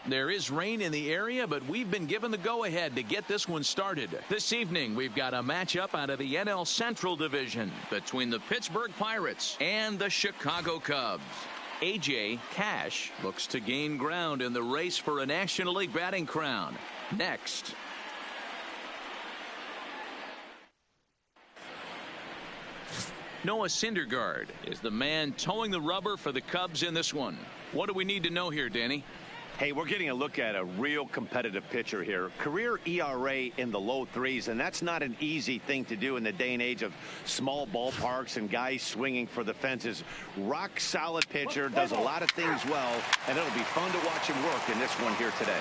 There is rain in the area, but we've been given the go-ahead to get this one started. This evening, we've got a matchup out of the NL Central Division between the Pittsburgh Pirates and the Chicago Cubs. Aj Cash looks to gain ground in the race for a National League batting crown. Next. Noah Syndergaard is the man towing the rubber for the Cubs in this one. What do we need to know here, Danny? Hey, we're getting a look at a real competitive pitcher here. Career ERA in the low threes, and that's not an easy thing to do in the day and age of small ballparks and guys swinging for the fences. Rock solid pitcher, does a lot of things well, and it'll be fun to watch him work in this one here today.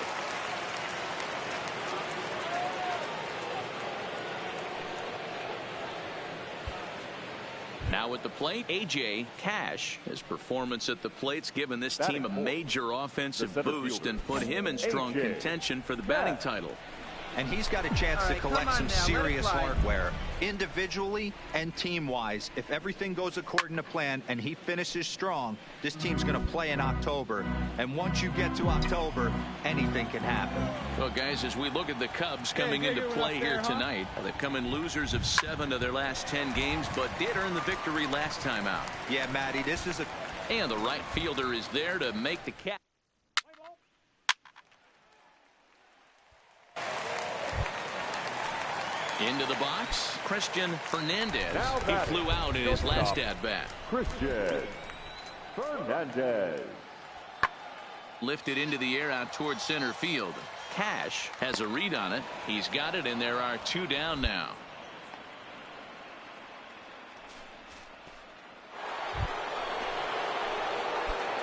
Now at the plate, Aj Cash. His performance at the plate's given this team a major offensive boost and put him in strong contention for the batting title. And he's got a chance to collect some serious hardware, individually and team-wise. If everything goes according to plan and he finishes strong, this team's going to play in October. And once you get to October, anything can happen. Well, guys, as we look at the Cubs coming into play here tonight, they've come in losers of 7 of their last 10 games, but did earn the victory last time out. Yeah, Matty, this is a... And the right fielder is there to make the catch. Into the box, Christian Fernandez. He flew out in his last at-bat. Christian Fernandez. Lifted into the air out towards center field. Cash has a read on it. He's got it, and there are 2 down now.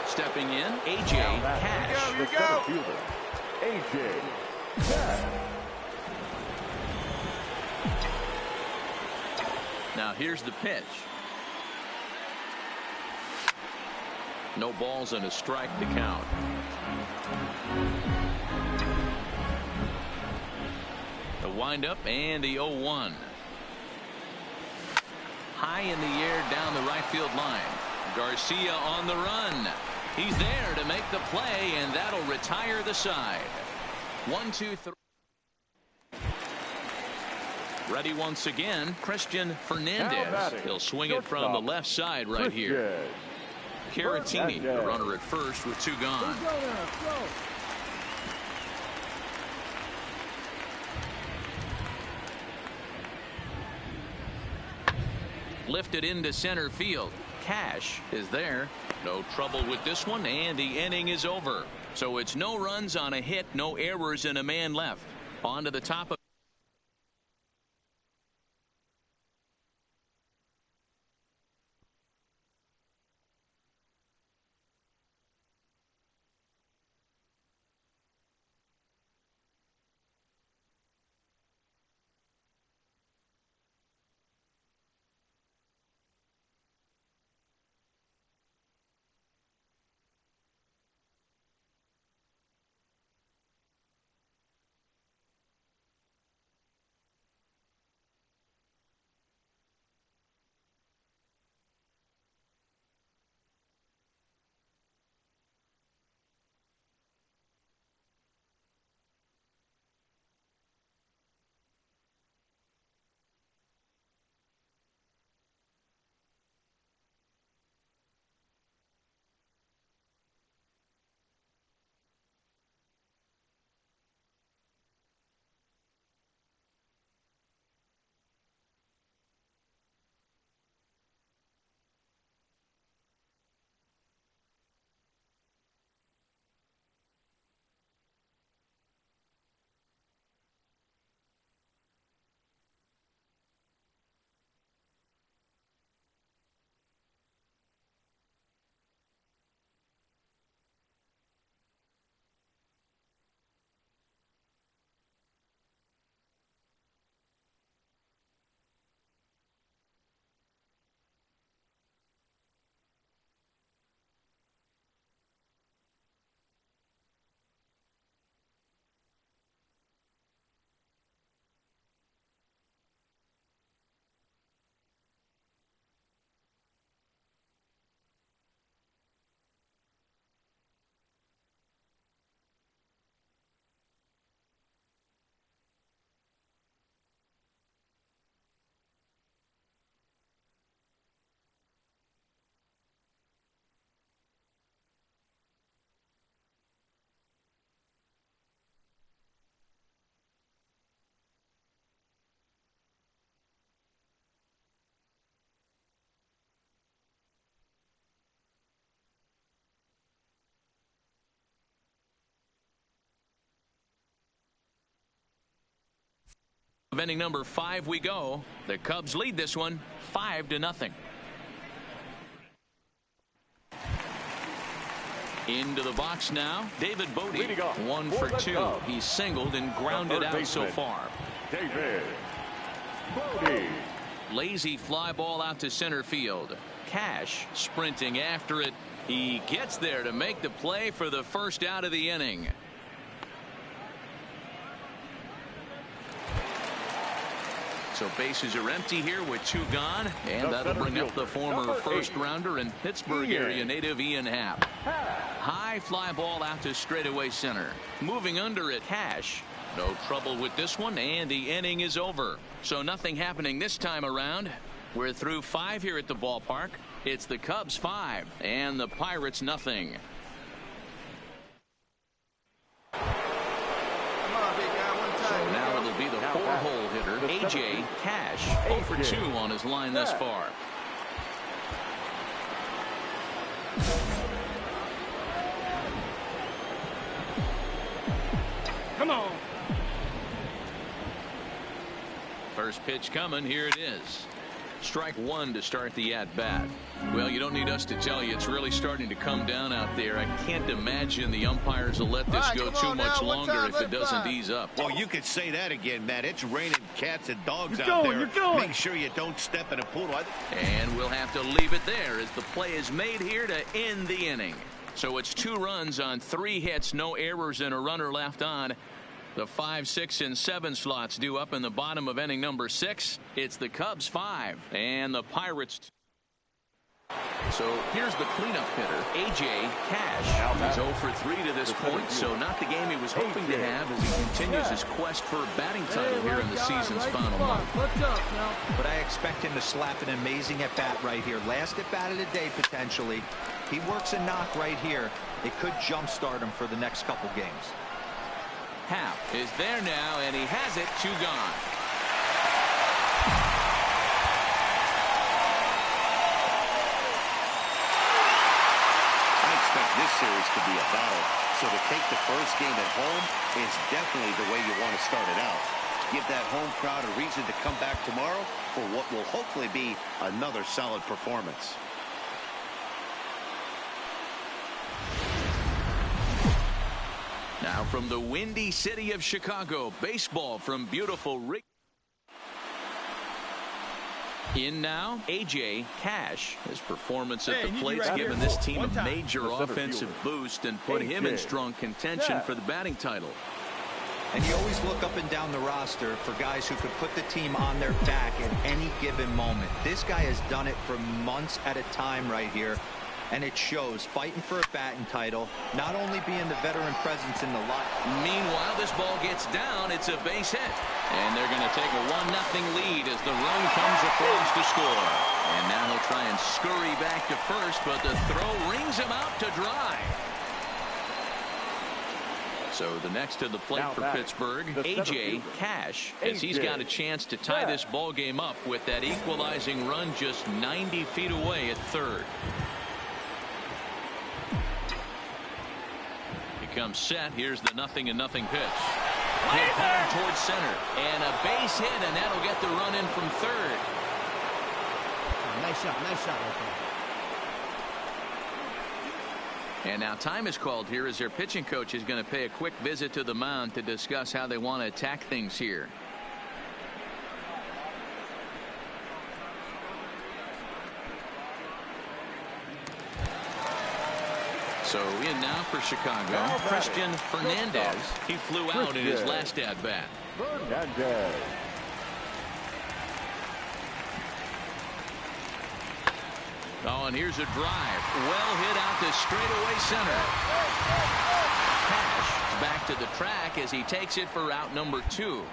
Stepping in, Aj Cash. The center fielder, Aj Cash. Now here's the pitch. No balls and a strike to count. The windup and the 0-1. High in the air down the right field line. Garcia on the run. He's there to make the play, and that'll retire the side. 1-2-3. Ready once again, Christian Fernandez. He'll swing it from the left side right here. Rtts, the runner at first with 2 gone. Lifted into center field. Cash is there. No trouble with this one, and the inning is over. So it's no runs on a hit, no errors, and a man left. On to the top of Of inning number 5 we go. The Cubs lead this one 5-0. Into the box now, David Bodie, 1 for 2. He's singled and grounded out so far. David Bodie. Lazy fly ball out to center field. Cash sprinting after it. He gets there to make the play for the first out of the inning. So bases are empty here with 2 gone, and that'll bring up the former first-rounder and Pittsburgh area native Ian Happ. High fly ball out to straightaway center. Moving under it, Cash. No trouble with this one, and the inning is over. So nothing happening this time around. We're through 5 here at the ballpark. It's the Cubs 5 and the Pirates nothing. So now it'll be the 4-hole hitter, Aj Cash, 0 for 2 on his line thus far. Come on. First pitch coming. Here it is. Strike 1 to start the at-bat. Well, you don't need us to tell you it's really starting to come down out there. I can't imagine the umpires will let this go too much longer if it doesn't ease up. Well, you could say that again, Matt. It's raining cats and dogs out there. Make sure you don't step in a pool. And we'll have to leave it there as the play is made here to end the inning. So it's 2 runs on 3 hits, no errors, and a runner left on. The 5, 6, and 7 slots due up in the bottom of inning number 6. It's the Cubs 5 and the Pirates. So here's the cleanup hitter, Aj Cash. He's 0 for 3 to this point, so not the game he was hoping to have as he continues his quest for a batting title here in the season's final month. But I expect him to slap an amazing at-bat right here. Last at-bat of the day, potentially. He works a knock right here. It could jumpstart him for the next couple games. Happ is there now, and he has it. 2 gone. I expect this series to be a battle, so to take the first game at home is definitely the way you want to start it out. Give that home crowd a reason to come back tomorrow for what will hopefully be another solid performance. Now from the windy city of Chicago, baseball from beautiful Rick. In now, Aj Cash. His performance at the plate's given this team a major offensive boost and put him in strong contention for the batting title. And you always look up and down the roster for guys who could put the team on their back at any given moment. This guy has done it for months at a time right here. And it shows, fighting for a batting title, not only being the veteran presence in the lot. Meanwhile, this ball gets down. It's a base hit. And they're going to take a 1-0 lead as the run comes across to score. And now he'll try and scurry back to first, but the throw rings him out to dry. So the next to the plate for Pittsburgh, Aj Cash, as he's got a chance to tie this ball game up with that equalizing run just 90 feet away at third. Comes set. Here's the 0-0 pitch. Hit hard towards center, and a base hit, and that'll get the run in from third. Nice shot right there. And now time is called here as their pitching coach is going to pay a quick visit to the mound to discuss how they want to attack things here. So in now for Chicago, Christian Fernandez. He flew out in his last at-bat. Fernandez. Oh, and here's a drive. Well hit out to straightaway center. Cash back to the track as he takes it for out number 2.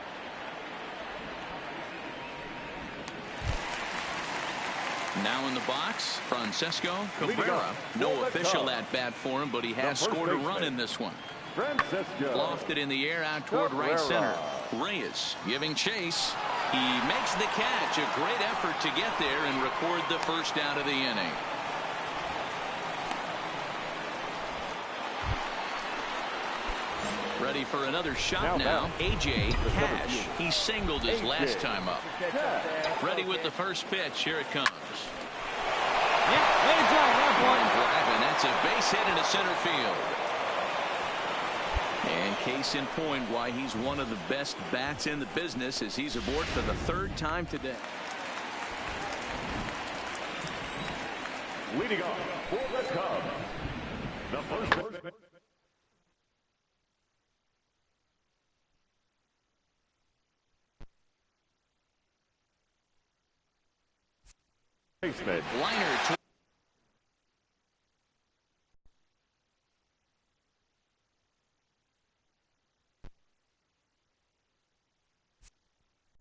Now in the box, Francesco Cabrera. No official at-bat for him, but he has scored a run in this one. Lofted in the air out toward right center. Reyes giving chase. He makes the catch. A great effort to get there and record the first out of the inning. Ready for another shot now. Aj Cash. He singled his last time up. Ready with the first pitch. Here it comes. Yeah, way to drive that Drive, and that's a base hit into center field. And case in point why he's one of the best bats in the business as he's aboard for the third time today. Leading off for the Cubs, the first baseman. Liner to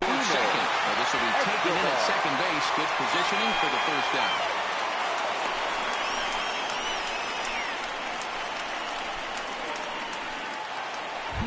second. Well, this will be taken in at second base. Good positioning for the first out.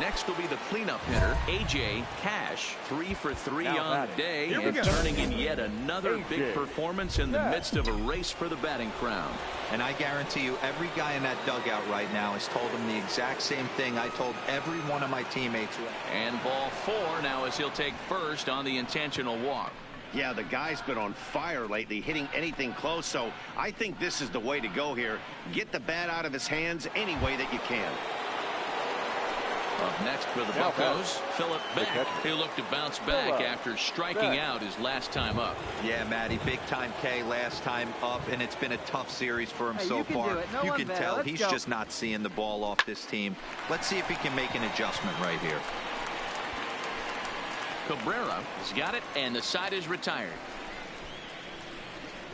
Next will be the cleanup hitter, Aj Cash. 3 for 3 on the day and turning in yet another big performance in the midst of a race for the batting crown. And I guarantee you every guy in that dugout right now has told him the exact same thing I told every one of my teammates. And ball 4 now as he'll take first on the intentional walk. Yeah, the guy's been on fire lately, hitting anything close, so I think this is the way to go here. Get the bat out of his hands any way that you can. Up next for the Buccos, Philip Beck, who looked to bounce back after striking out his last time up. Yeah, Matty, big time K last time up, and it's been a tough series for him so far. You can tell he's just not seeing the ball off this team. Let's see if he can make an adjustment right here. Cabrera has got it, and the side is retired.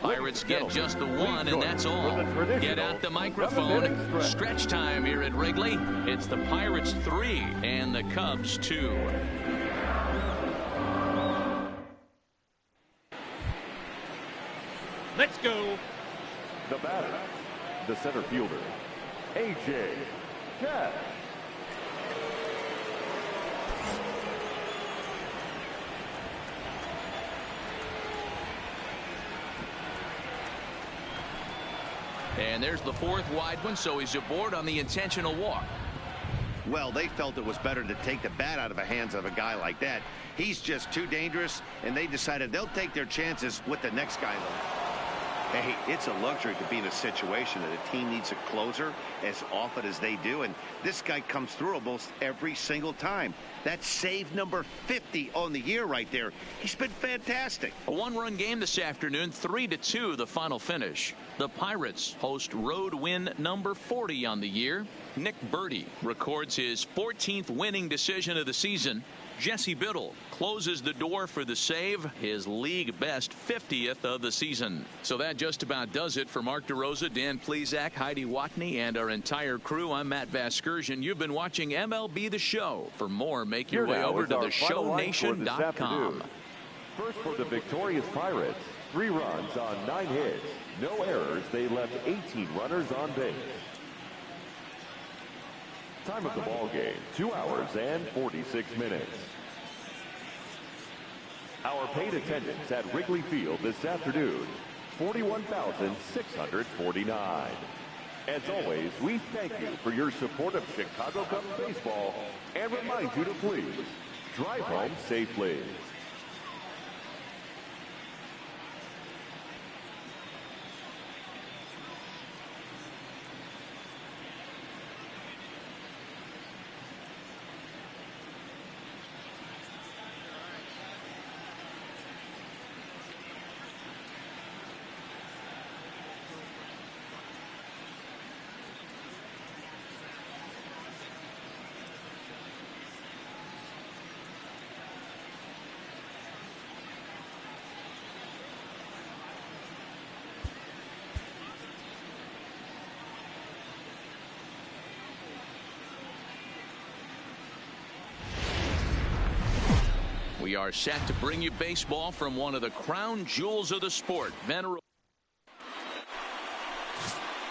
Pirates get just the one, and that's all. Get out the microphone. Stretch time here at Wrigley. It's the Pirates 3 and the Cubs 2. Let's go. The batter, the center fielder, Aj Cash. And there's the fourth wide one, so he's aboard on the intentional walk. Well, they felt it was better to take the bat out of the hands of a guy like that. He's just too dangerous, and they decided they'll take their chances with the next guy. Hey, it's a luxury to be in a situation that a team needs a closer as often as they do, and this guy comes through almost every single time. That's save number 50 on the year right there. He's been fantastic. A one-run game this afternoon, 3-2 the final finish. The Pirates host road win number 40 on the year. Nick Birdie records his 14th winning decision of the season. Jesse Biddle closes the door for the save, his league best 50th of the season. So that just about does it for Mark DeRosa, Dan Plesac, Heidi Watney, and our entire crew. I'm Matt Vasgersian. You've been watching MLB The Show. For more, make your way over to theshownation.com. First for the victorious Pirates, 3 runs on 9 hits, no errors. They left 18 runners on base. Time of the ball game, 2 hours and 46 minutes. Our paid attendance at Wrigley Field this afternoon, 41,649. As always, we thank you for your support of Chicago Cubs baseball and remind you to please drive home safely. We are set to bring you baseball from one of the crown jewels of the sport. Venerable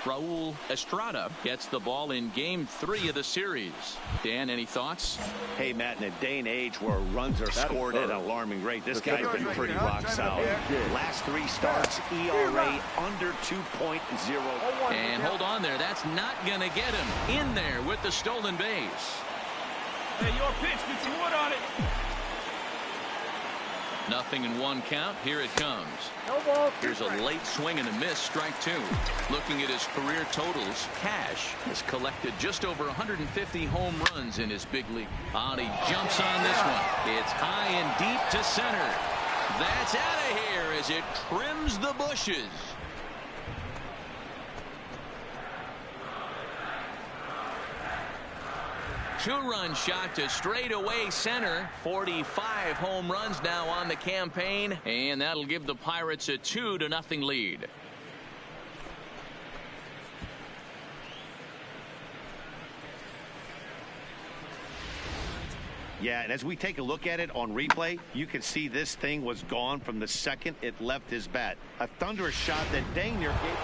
Raul Estrada gets the ball in game 3 of the series. Dan, any thoughts? Hey, Matt, in a day and age where runs are scored at an alarming rate, this guy's been pretty rock solid. Last 3 starts, ERA under 2.0. And hold on there. That's not going to get him in there with the stolen base. Hey, your pitch. Get some wood on it. Nothing in one count. Here it comes. No ball. Here's a late swing and a miss. Strike two. Looking at his career totals, Cash has collected just over 150 home runs in his big league. And he jumps on this one. It's high and deep to center. That's out of here as it trims the bushes. Two-run shot to straightaway center. 45 home runs now on the campaign, and that'll give the Pirates a 2-0 lead. Yeah, and as we take a look at it on replay, you can see this thing was gone from the second it left his bat. A thunderous shot that dang near gave.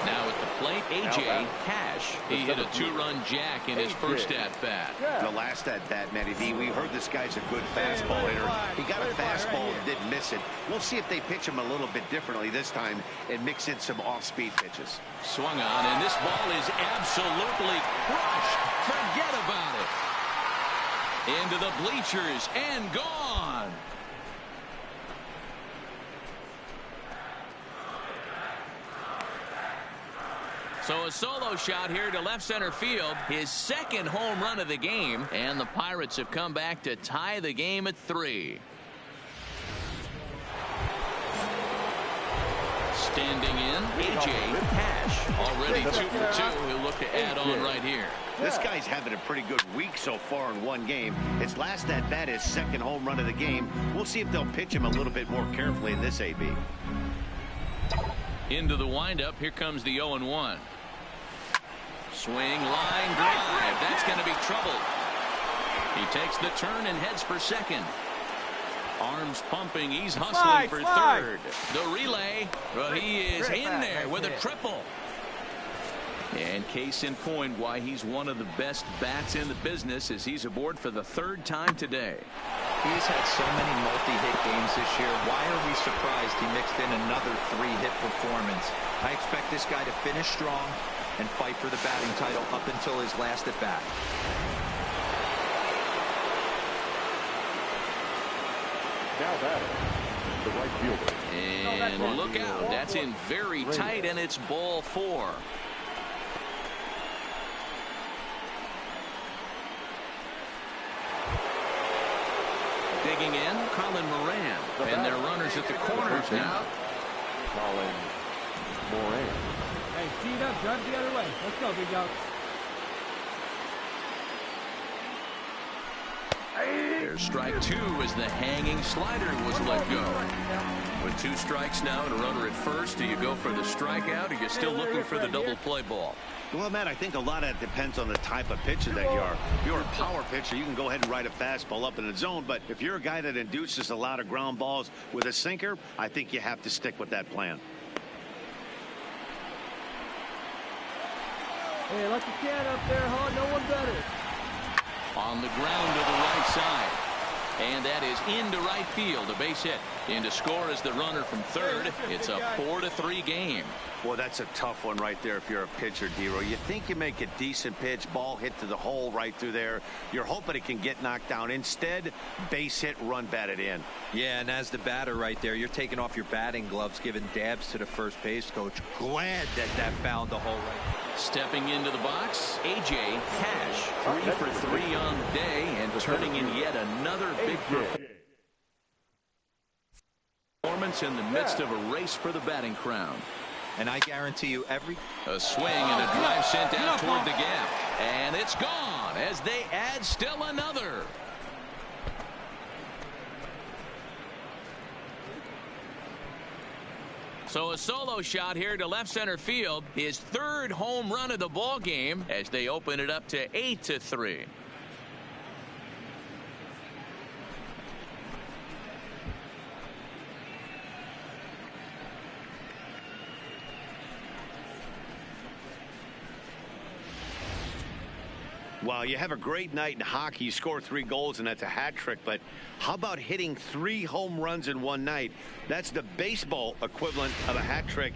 Now at the plate, Aj Cash. He hit a two-run jack in his first at-bat. The last at-bat, Matty D, we heard this guy's a good fastball hitter. He got a fastball and didn't miss it. We'll see if they pitch him a little bit differently this time and mix in some off-speed pitches. Swung on, and this ball is absolutely crushed. Forget about it. Into the bleachers and gone. So a solo shot here to left center field, his second home run of the game, and the Pirates have come back to tie the game at 3. Standing in, Aj Cash, already 2 for 2. He'll look to add on right here. This guy's having a pretty good week so far in one game. His last at-bat, his second home run of the game. We'll see if they'll pitch him a little bit more carefully in this AB. Into the windup, here comes the 0-1. Swing, line drive. That's going to be trouble. He takes the turn and heads for second. Arms pumping. He's hustling for third. The relay. Well, he is in there with a triple. And case in point why he's one of the best bats in the business as he's aboard for the 3rd time today. He's had so many multi-hit games this year. Why are we surprised he mixed in another 3-hit performance? I expect this guy to finish strong and fight for the batting title up until his last at bat. Now batting, the right fielder. And look out. That's in very tight, and it's ball 4. Digging in, Colin Moran. And their runners at the corners now. Colin Moran. Hey, speed up, drive the other way. Let's go, big dog. There's strike 2 as the hanging slider was let go. With 2 strikes now and a runner at first, do you go for the strikeout or are you still looking for the double play ball? Well, Matt, I think a lot of it depends on the type of pitcher that you are. If you're a power pitcher, you can go ahead and ride a fastball up in the zone. But if you're a guy that induces a lot of ground balls with a sinker, I think you have to stick with that plan. Hey, let the can up there, huh? No one better. On the ground to the right side. And that is into right field, a base hit. In to score is the runner from third. It's a 4-3 game. Well, that's a tough one right there if you're a pitcher, D-Roy. You think you make a decent pitch, ball hit to the hole right through there. You're hoping it can get knocked down. Instead, base hit, run batted in. Yeah, and as the batter right there, you're taking off your batting gloves, giving dabs to the first base coach. Glad that that found the hole right. Stepping into the box, Aj Cash, 3 for 3 on the day and turning in yet another big performance in the midst of a race for the batting crown. And I guarantee you a swing and a drive sent out toward the gap. And it's gone as they add still another. So a solo shot here to left center field. His 3rd home run of the ball game as they open it up to 8-3. Wow, you have a great night in hockey. You score 3 goals, and that's a hat trick. But how about hitting 3 home runs in one night? That's the baseball equivalent of a hat trick.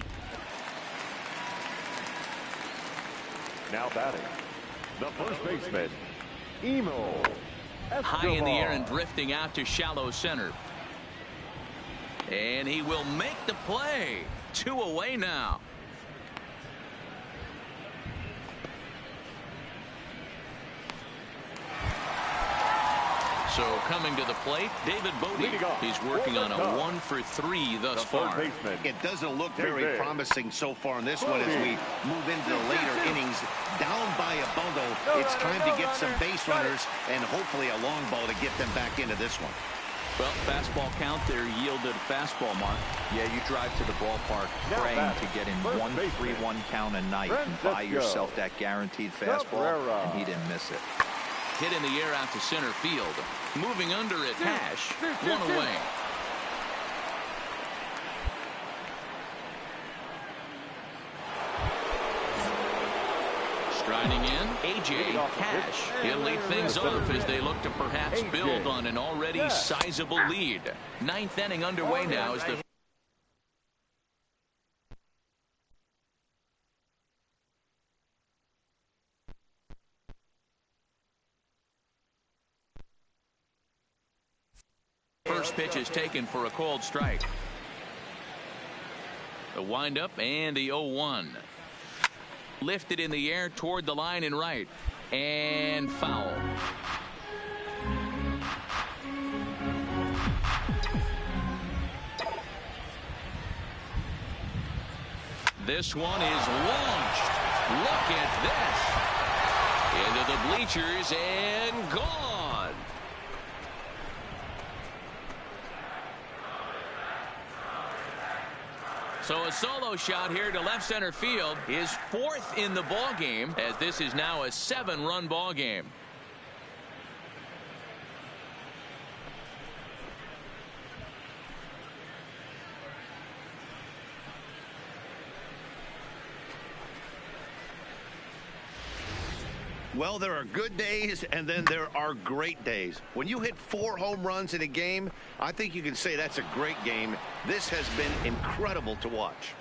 Now batting, the first baseman, Emo. High in the air and drifting out to shallow center. And he will make the play. 2 away now. So coming to the plate, David Bodie. He's working on a 1 for 3 thus far. It doesn't look very promising so far in this one as we move into the later innings. Down by a bundle, it's time to get some base runners and hopefully a long ball to get them back into this one. Well, fastball count there yielded fastball, Mark. Yeah, you drive to the ballpark praying to get in 1-3-1 count a night and buy yourself that guaranteed fastball, and he didn't miss it. Hit in the air out to center field. Moving under at Cash. 1 away. Striding in, Aj Cash. He'll lead things off as they look to perhaps build on an already sizable lead. 9th inning underway now as the first pitch is taken for a called strike. The windup and the 0-1. Lifted in the air toward the line and right. And foul. This one is launched. Look at this. Into the bleachers and gone. So a solo shot here to left center field, is 4th in the ball game, as this is now a 7-run ball game. Well, there are good days and then there are great days. When you hit 4 home runs in a game, I think you can say that's a great game. This has been incredible to watch.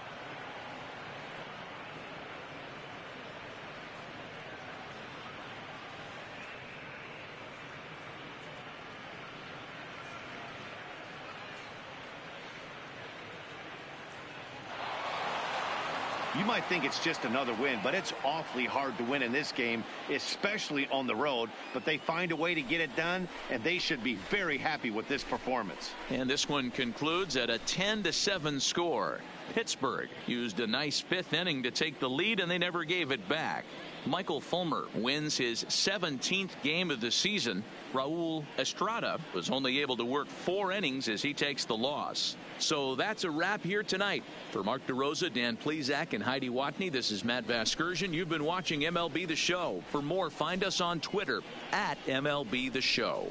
You might think it's just another win, but it's awfully hard to win in this game, especially on the road. But they find a way to get it done, and they should be very happy with this performance. And this one concludes at a 10-7 score. Pittsburgh used a nice 5th inning to take the lead, and they never gave it back. Michael Fulmer wins his 17th game of the season. Raul Estrada was only able to work 4 innings as he takes the loss. So that's a wrap here tonight. For Mark DeRosa, Dan Plesac, and Heidi Watney, this is Matt Vasgersian. You've been watching MLB The Show. For more, find us on Twitter at MLB The Show.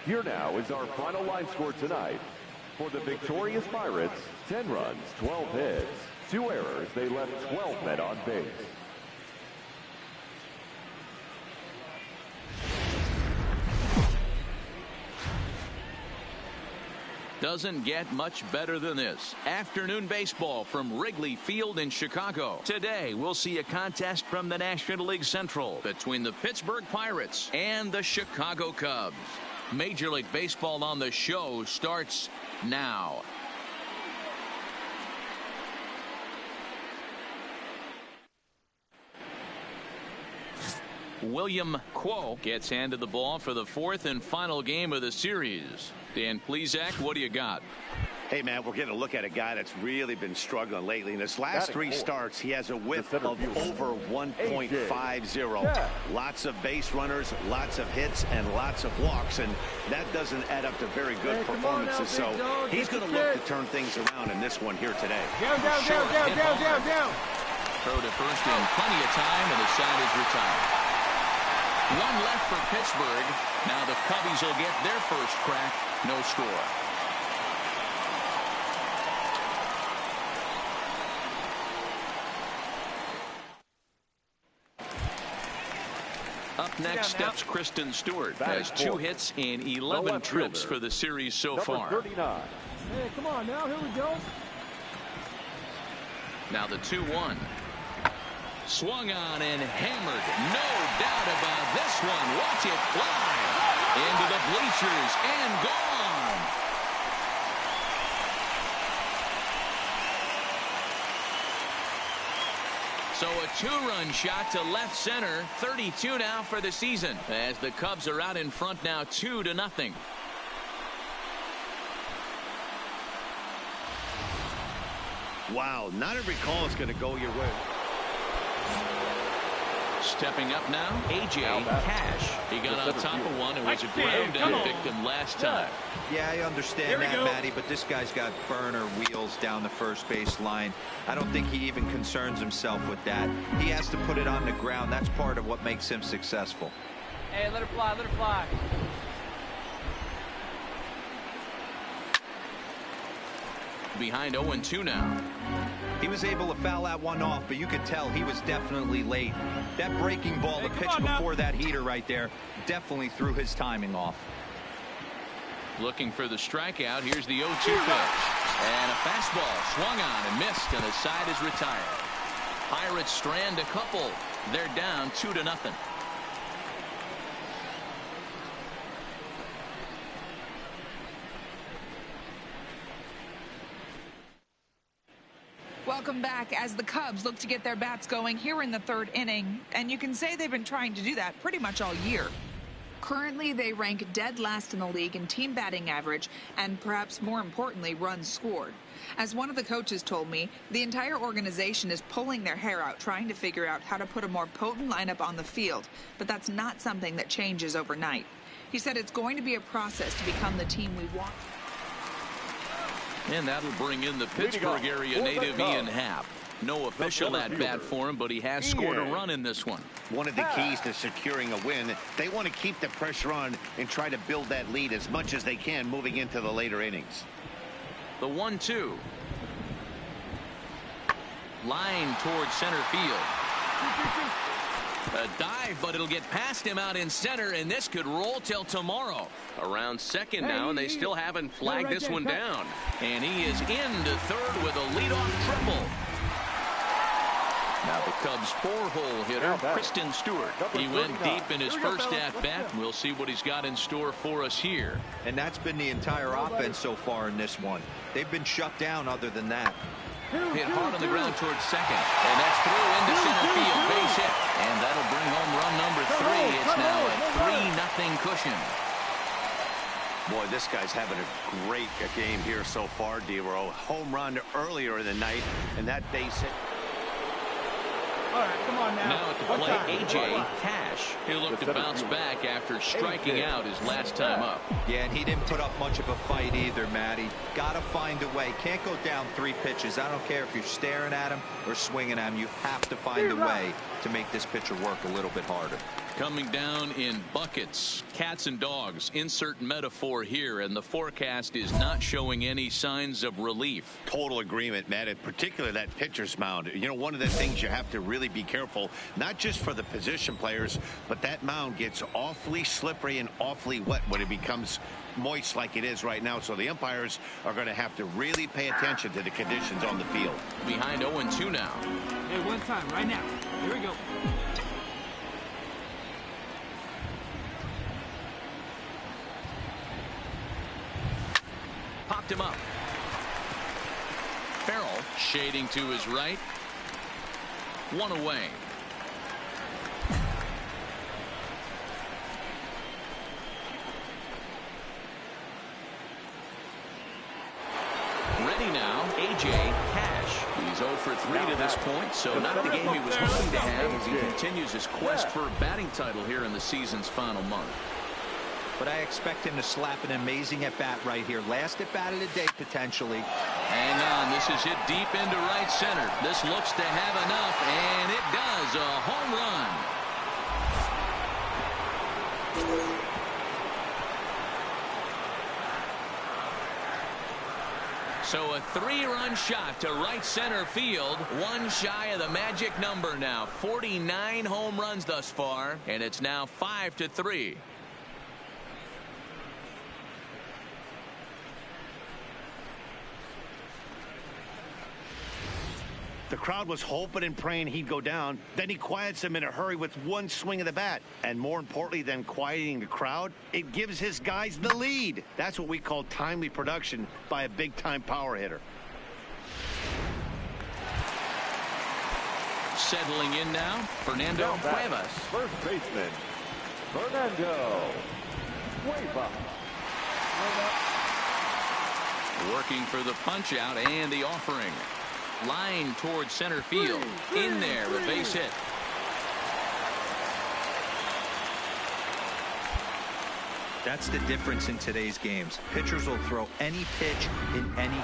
Here now is our final line score tonight. For the victorious Pirates, 10 runs, 12 hits, 2 errors. They left 12 men on base. Doesn't get much better than this. Afternoon baseball from Wrigley Field in Chicago. Today, we'll see a contest from the National League Central between the Pittsburgh Pirates and the Chicago Cubs. Major League Baseball on the Show starts now. William Quo gets handed the ball for the 4th and final game of the series. Dan Plesac, what do you got? Hey, man, we're getting a look at a guy that's really been struggling lately. In his last 3 starts, he has a whip of over 1.50. Lots of base runners, lots of hits, and lots of walks, and that doesn't add up to very good performances. So he's going to look to turn things around in this one here today. Down. Throw to first in plenty of time, and the side is retired. 1 left for Pittsburgh. Now the Cubbies will get their first crack. No score. Up next steps Kristen Stewart. Has 2 hits in 11 trips for the series so far. 39. Hey, come on now. Here we go. Now the 2-1. Swung on and hammered. No doubt about this one. Watch it fly into the bleachers and gone. So a 2-run shot to left center. 32 now for the season as the Cubs are out in front now 2-0. Wow, not every call is going to go your way. Stepping up now, Aj Cash. He got on top of one and was a ground out victim last time. Yeah, I understand that, Matty, but this guy's got burner wheels down the first base line. I don't think he even concerns himself with that. He has to put it on the ground. That's part of what makes him successful. Hey, let her fly, let her fly. Behind 0-2 now. He was able to foul that one off, but you could tell he was definitely late. That breaking ball, the pitch before that heater right there, definitely threw his timing off. Looking for the strikeout. Here's the 0-2 pitch. And a fastball swung on and missed, and the side is retired. Pirates strand a couple. They're down 2-0. Welcome back as the Cubs look to get their bats going here in the third inning. And you can say they've been trying to do that pretty much all year. Currently, they rank dead last in the league in team batting average and perhaps more importantly, runs scored. As one of the coaches told me, the entire organization is pulling their hair out trying to figure out how to put a more potent lineup on the field. But that's not something that changes overnight. He said it's going to be a process to become the team we want. And that'll bring in the Pittsburgh area native Ian Happ. No official at bat for him, but he has scored a run in this one. One of the keys to securing a win, they want to keep the pressure on and try to build that lead as much as they can moving into the later innings. The 1-2. Line towards center field. A dive, but it'll get past him out in center, and this could roll till tomorrow. Around second now, and they still haven't flagged this one down. And he is into third with a leadoff triple. Now the Cubs' 4-hole hitter, Kristen Stewart. He went deep in his first at-bat. We'll see what he's got in store for us here. And that's been the entire offense so far in this one. They've been shut down other than that. Hit hard on the ground towards second. And that's through into center field. Base hit. And that'll bring home run number 3. It's now a 3-0 cushion. Boy, this guy's having a great game here so far, D-Row. Home run earlier in the night, and that base hit. All right, come on now. Now at the plate, Aj Cash. He'll look to bounce back after striking out his last time up. Yeah, and he didn't put up much of a fight either, Matty. Got to find a way. Can't go down 3 pitches. I don't care if you're staring at him or swinging at him. You have to find a way to make this pitcher work a little bit harder. Coming down in buckets, cats and dogs, insert metaphor here, and the forecast is not showing any signs of relief. Total agreement, Matt, in particular that pitcher's mound. You know, one of the things you have to really be careful, not just for the position players, but that mound gets awfully slippery and awfully wet when it becomes moist like it is right now. So the umpires are going to have to really pay attention to the conditions on the field. Behind 0-2 now. Hey, one time, right now. Here we go. Popped him up. Farrell shading to his right. 1 away. Ready now, Aj Cash. He's 0 for 3 to this point, so not the game he was hoping to have as he continues his quest for a batting title here in the season's final month. But I expect him to slap an amazing at-bat right here. Last at-bat of the day, potentially. Hang on. This is hit deep into right center. This looks to have enough, and it does. A home run. So a 3-run shot to right center field. 1 shy of the magic number now. 49 home runs thus far, and it's now 5-3. The crowd was hoping and praying he'd go down. Then he quiets them in a hurry with one swing of the bat. And more importantly than quieting the crowd, it gives his guys the lead. That's what we call timely production by a big-time power hitter. Settling in now, Fernando Cuevas. First baseman, Fernando Cuevas. Working for the punch out and the offering. Line towards center field. In there, a base hit. That's the difference in today's games. Pitchers will throw any pitch in any.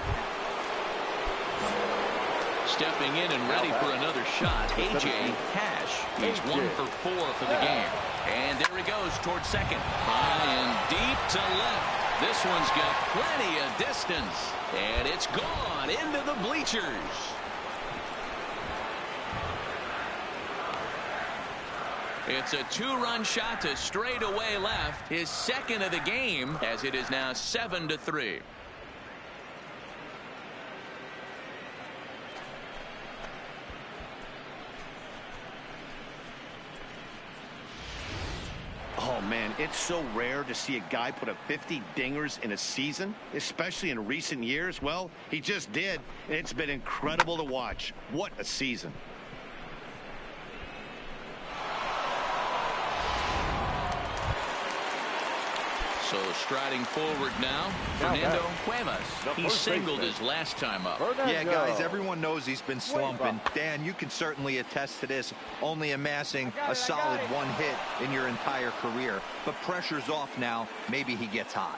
Stepping in and ready for another shot, Aj Cash. He's 1 for 4 for the game. And there he goes towards second. High and deep to left. This one's got plenty of distance. And it's gone into the bleachers. It's a 2-run shot to straightaway left. His second of the game, as it is now 7-3. Oh, man, it's so rare to see a guy put up 50 dingers in a season, especially in recent years. Well, he just did, and it's been incredible to watch. What a season. So striding forward now, Fernando Cuevas. He singled his last time up. Yeah, guys, everyone knows he's been slumping. Dan, you can certainly attest to this, only amassing a solid 1 hit in your entire career. But pressure's off now. Maybe he gets hot.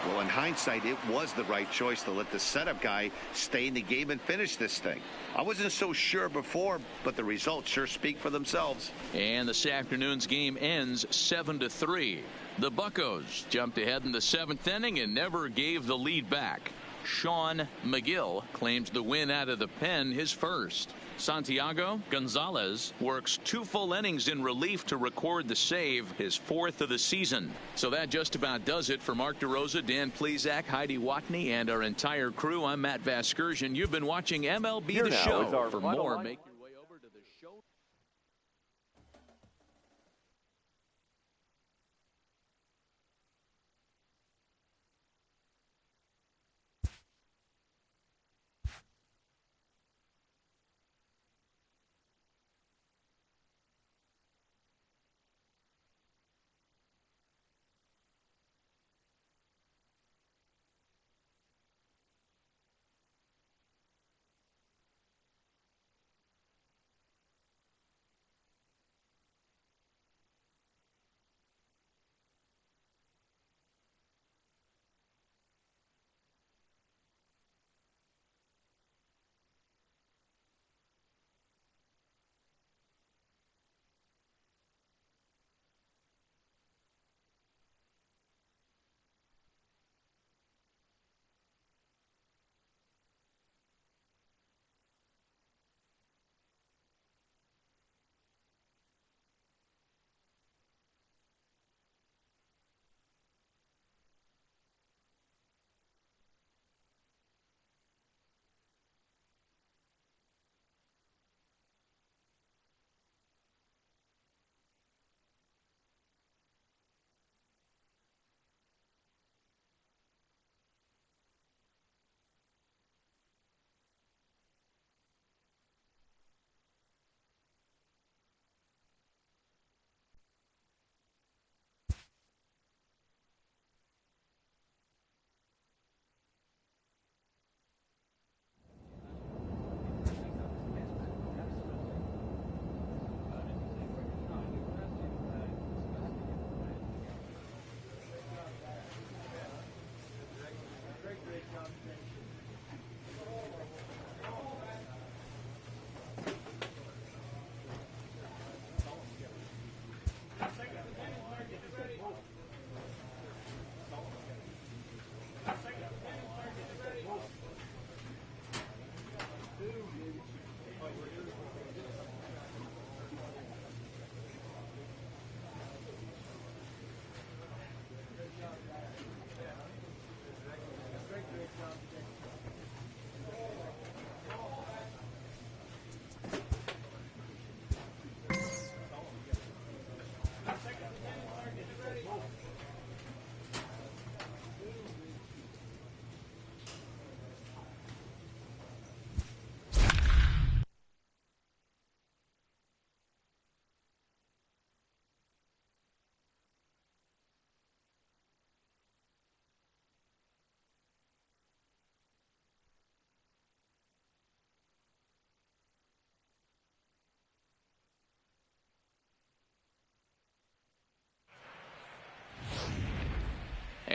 Well, in hindsight, it was the right choice to let the setup guy stay in the game and finish this thing. I wasn't so sure before, but the results sure speak for themselves. And this afternoon's game ends 7-3. The Buccos jumped ahead in the 7th inning and never gave the lead back. Sean McGill claims the win out of the pen, his first. Santiago Gonzalez works 2 full innings in relief to record the save, his 4th of the season. So that just about does it for Mark DeRosa, Dan Plesac, Heidi Watney, and our entire crew. I'm Matt Vasgersian. You've been watching MLB Here The now Show. is our For final more, line. make your way over to the show.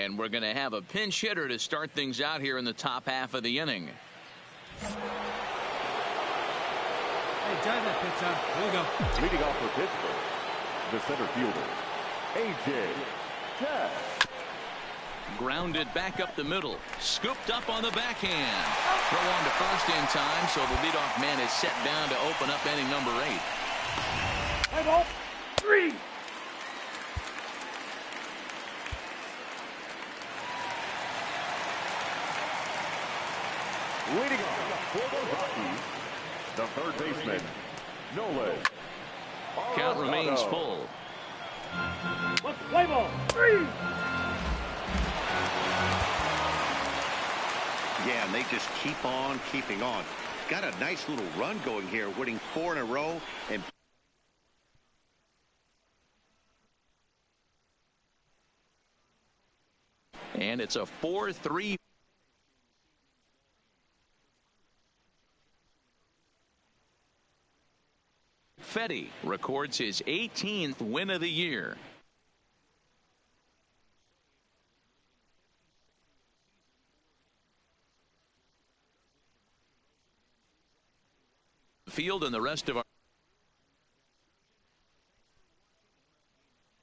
And we're going to have a pinch hitter to start things out here in the top half of the inning. Hey, drive that pitch on. Here we go. Leading off for Pittsburgh, the center fielder, AJ Cash. Grounded back up the middle. Scooped up on the backhand. Throw on to first in time, so the leadoff man is set down to open up inning number 8. Hey, ball. 3. Leading off for the Rockies, the third baseman, Nolan. Count remains full. Let's play ball. 3. Yeah, and they just keep on keeping on. Got a nice little run going here, winning 4 in a row. And it's a 4-3. Fetty records his 18th win of the year. Field and the rest of our